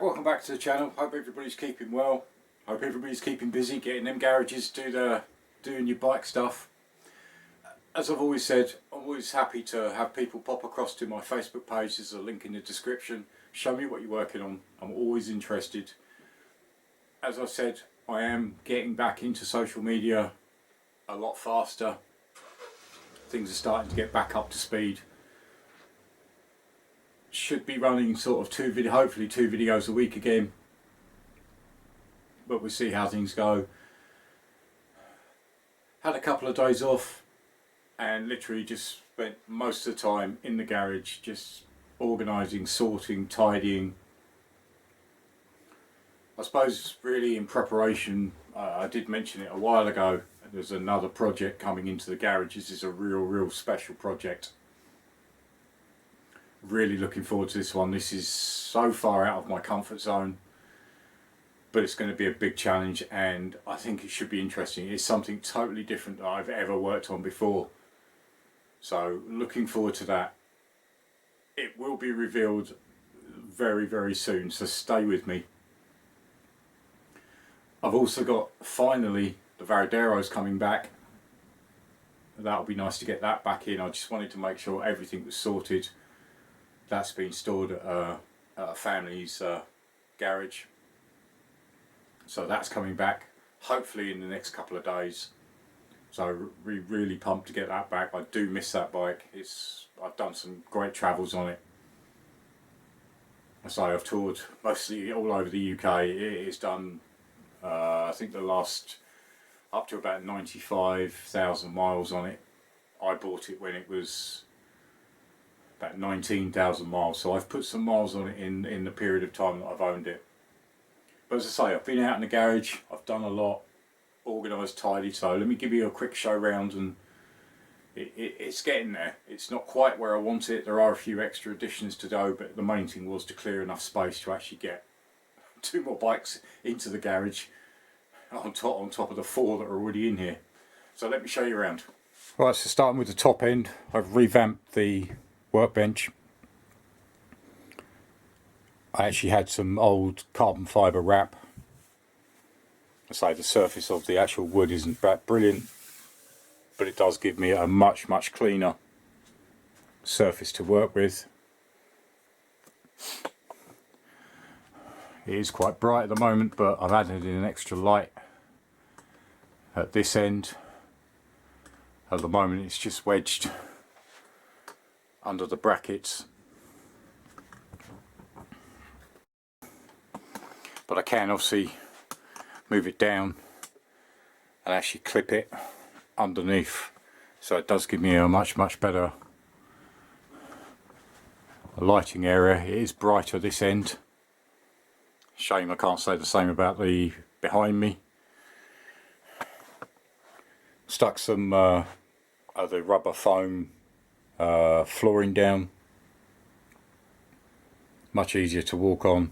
welcome back to the channel. Hope everybody's keeping well. Hope everybody's keeping busy, getting them garages, doing your bike stuff. As I've always said, I'm always happy to have people pop across to my Facebook page. There's a link in the description. Show me what you're working on. I'm always interested. As I said, I am getting back into social media a lot faster. Things are starting to get back up to speed. Should be running sort of hopefully two videos a week again, but we'll see how things go. Had a couple of days off and literally just spent most of the time in the garage just organising, sorting, tidying. I suppose really in preparation, I did mention it a while ago, there's another project coming into the garage. This is a real special project. Really looking forward to this one. This is so far out of my comfort zone, but it's going to be a big challenge and I think it should be interesting. It's something totally different that I've ever worked on before, so looking forward to that. It will be revealed very soon, so stay with me. I've also got, finally, the Varadero's coming back. That'll be nice to get that back in. I just wanted to make sure everything was sorted. That's been stored at a family's garage, so that's coming back hopefully in the next couple of days. So really pumped to get that back. I do miss that bike. I've done some great travels on it. So I've toured mostly all over the UK. It's done I think the last up to about 95,000 miles on it. I bought it when it was about 19,000 miles, so I've put some miles on it in the period of time that I've owned it. But as I say, I've been out in the garage, I've done a lot, organised, tidy, so let me give you a quick show round, and it's getting there. It's not quite where I want it. There are a few extra additions to do, but the main thing was to clear enough space to actually get 2 more bikes into the garage on top of the 4 that are already in here. So let me show you around. Right, so starting with the top end, I've revamped the workbench. I actually had some old carbon fibre wrap. I say the surface of the actual wood isn't that brilliant, but it does give me a much cleaner surface to work with. It is quite bright at the moment, but I've added in an extra light at this end. At the moment it's just wedged under the brackets, but I can obviously move it down and actually clip it underneath, so it does give me a much better lighting area. It is brighter this end. Shame I can't say the same about the behind me. Stuck some the rubber foam flooring down, much easier to walk on.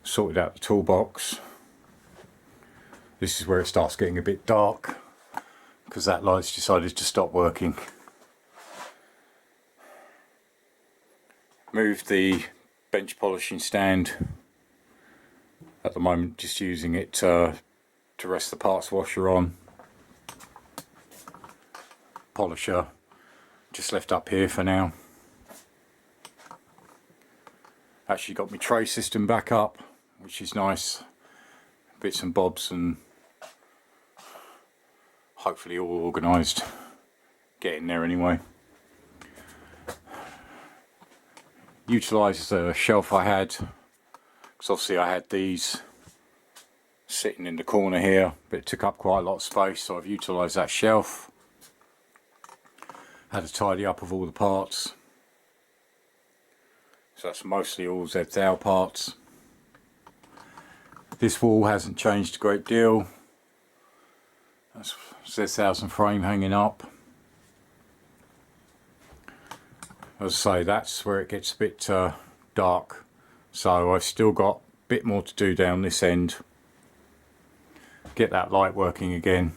Sorted out the toolbox. This is where it starts getting a bit dark because that light's decided to stop working. Moved the bench polishing stand. At the moment just using it to rest the parts washer on. Polisher just left up here for now. Actually got my tray system back up, which is nice. Bits and bobs and hopefully all organised. Getting there anyway. Utilised the shelf I had, because obviously I had these sitting in the corner here, but it took up quite a lot of space, so I've utilised that shelf. Had a tidy up of all the parts. So that's mostly all Z1000 parts. This wall hasn't changed a great deal. That's Z1000 frame hanging up. As I say, that's where it gets a bit dark. So I've still got a bit more to do down this end. Get that light working again.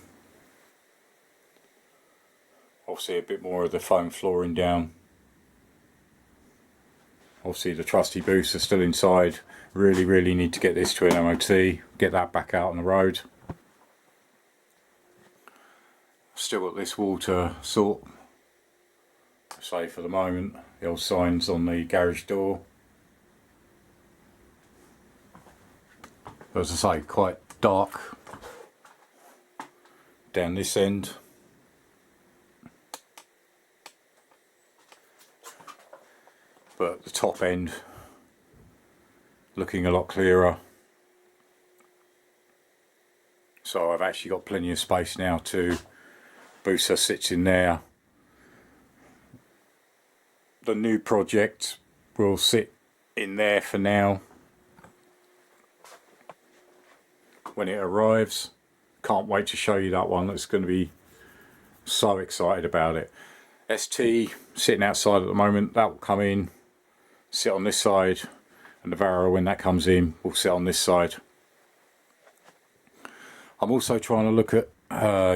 Obviously a bit more of the foam flooring down Obviously the trusty booster still inside. Really need to get this to an MOT, get that back out on the road. Still got this wall to sort. Say for the moment, the old signs on the garage door. As I say, quite dark down this end. But the top end looking a lot clearer. So I've actually got plenty of space now to booster sits in there. The new project will sit in there for now. When it arrives, can't wait to show you that one. That's going to be so excited about it. ST sitting outside at the moment, that will come in, sit on this side, and the Varadero, when that comes in, will sit on this side. I'm also trying to look at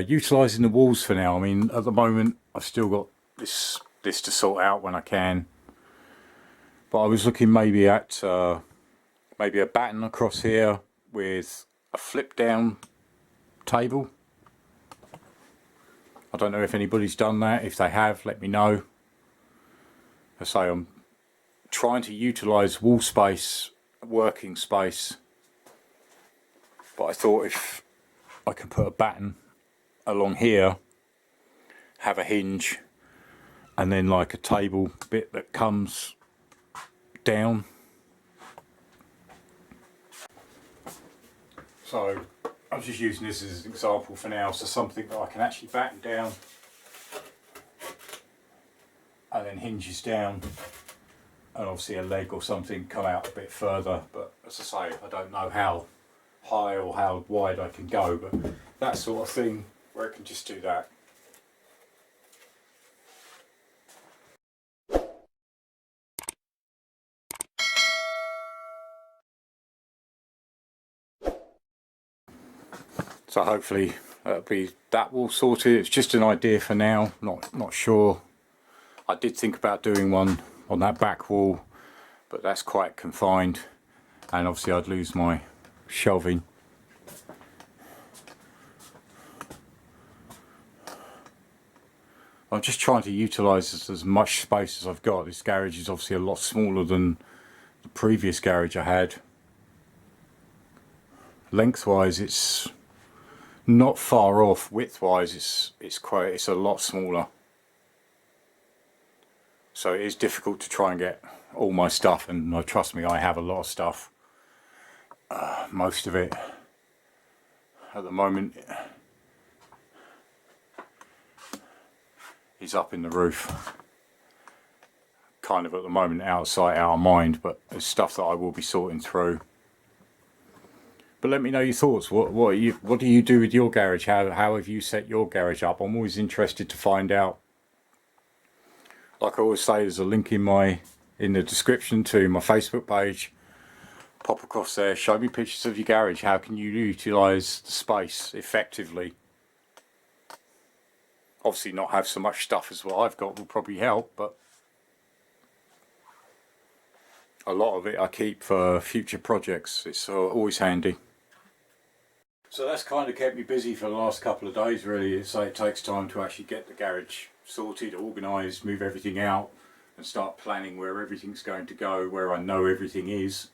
utilising the walls for now. I mean, at the moment I've still got this to sort out when I can, but I was looking maybe at maybe a batten across here with a flip down table. I don't know if anybody's done that. If they have, let me know. I say I'm trying to utilise wall space, working space, but I thought if I can put a batten along here, have a hinge, and then like a table bit that comes down. So I'm just using this as an example for now, so something that I can actually batten down and then hinges down, and obviously a leg or something come out a bit further. But as I say, I don't know how high or how wide I can go, but that sort of thing where it can just do that. So hopefully that will sort it. It's just an idea for now, not sure. I did think about doing one on that back wall, but that's quite confined, and obviously I'd lose my shelving. I'm just trying to utilise as much space as I've got. This garage is obviously a lot smaller than the previous garage I had. Lengthwise it's not far off. Widthwise it's a lot smaller. So it is difficult to try and get all my stuff, and trust me, I have a lot of stuff. Most of it at the moment is up in the roof. Kind of at the moment out of sight, out of mind, but it's stuff that I will be sorting through. But let me know your thoughts. What do you do with your garage? How have you set your garage up? I'm always interested to find out. Like I always say, there's a link in the description to my Facebook page. Pop across there, show me pictures of your garage. How can you utilise the space effectively? Obviously not have so much stuff as what I've got will probably help, but a lot of it I keep for future projects. It's always handy. So that's kind of kept me busy for the last couple of days really. It takes time to actually get the garage sorted, organised, move everything out and start planning where everything's going to go, where I know everything is.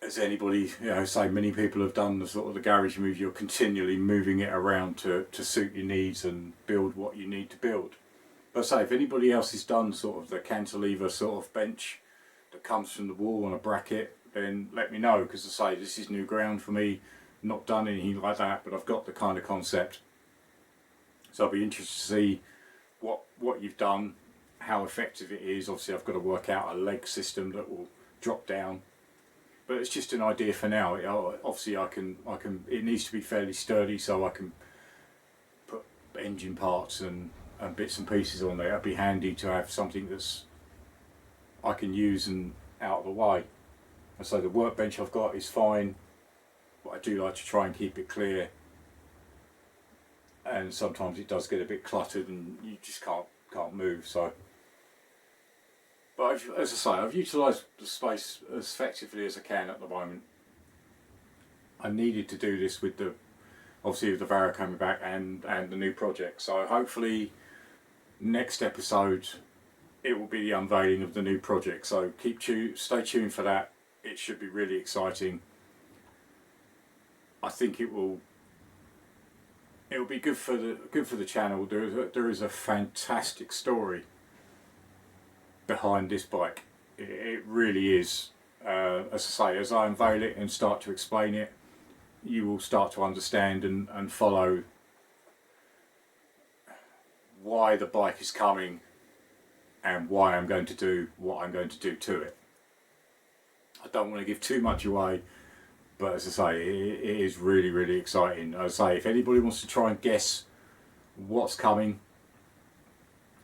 As anybody, say many people have done the sort of the garage move, you're continually moving it around to suit your needs and build what you need to build. But say if anybody else has done sort of the cantilever sort of bench that comes from the wall on a bracket, then let me know, because I say this is new ground for me. Not done anything like that, but I've got the kind of concept. So I'll be interested to see what you've done, how effective it is. Obviously I've got to work out a leg system that will drop down, but it's just an idea for now. Obviously I can it needs to be fairly sturdy, so I can put engine parts and bits and pieces on there. It'd be handy to have something that's I can use and out of the way. And so the workbench I've got is fine, but I do like to try and keep it clear, and sometimes it does get a bit cluttered and you just can't move. So But as I say, I've utilised the space as effectively as I can at the moment. I needed to do this with the, obviously with the Varadero coming back and the new project. So hopefully next episode it will be the unveiling of the new project. So stay tuned for that. It should be really exciting. I think it will be good for the channel. There is a fantastic story behind this bike. It really is. As I say, as I unveil it and start to explain it, you will start to understand and follow why the bike is coming and why I'm going to do what I'm going to do to it. I don't want to give too much away, but as I say, it is really, really exciting. As I say, if anybody wants to try and guess what's coming,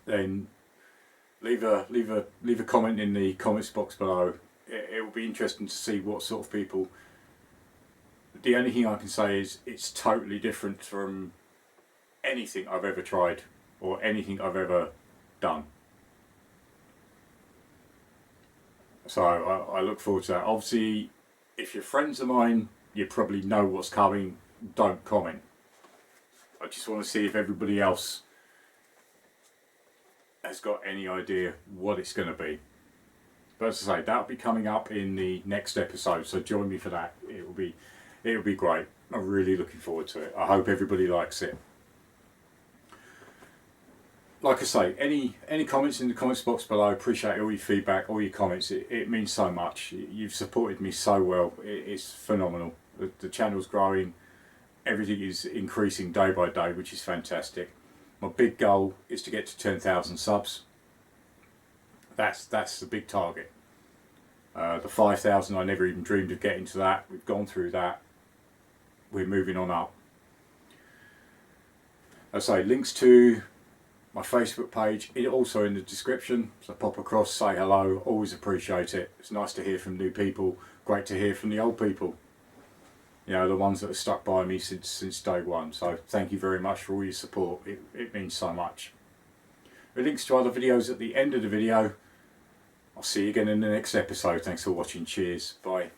then leave a comment in the comments box below. It will be interesting to see what sort of people. The only thing I can say is it's totally different from anything I've ever tried or anything I've ever done. So I look forward to that. Obviously, if you're friends of mine, you probably know what's coming. Don't comment. I just want to see if everybody else has got any idea what it's going to be. But as I say, that'll be coming up in the next episode, so join me for that. It'll be great. I'm really looking forward to it. I hope everybody likes it. Like I say, any comments in the comments box below. Appreciate all your feedback, all your comments. It means so much. You've supported me so well. It's phenomenal. The channel's growing. Everything is increasing day by day, which is fantastic. My big goal is to get to 10,000 subs. That's the big target. The 5,000, I never even dreamed of getting to that. We've gone through that. We're moving on up. As I say, links to my Facebook page also in the description, so pop across, say hello. Always appreciate it. It's nice to hear from new people. Great to hear from the old people, you know, the ones that have stuck by me since day one. So thank you very much for all your support. It means so much. The links to other videos at the end of the video. I'll see you again in the next episode. Thanks for watching. Cheers. Bye.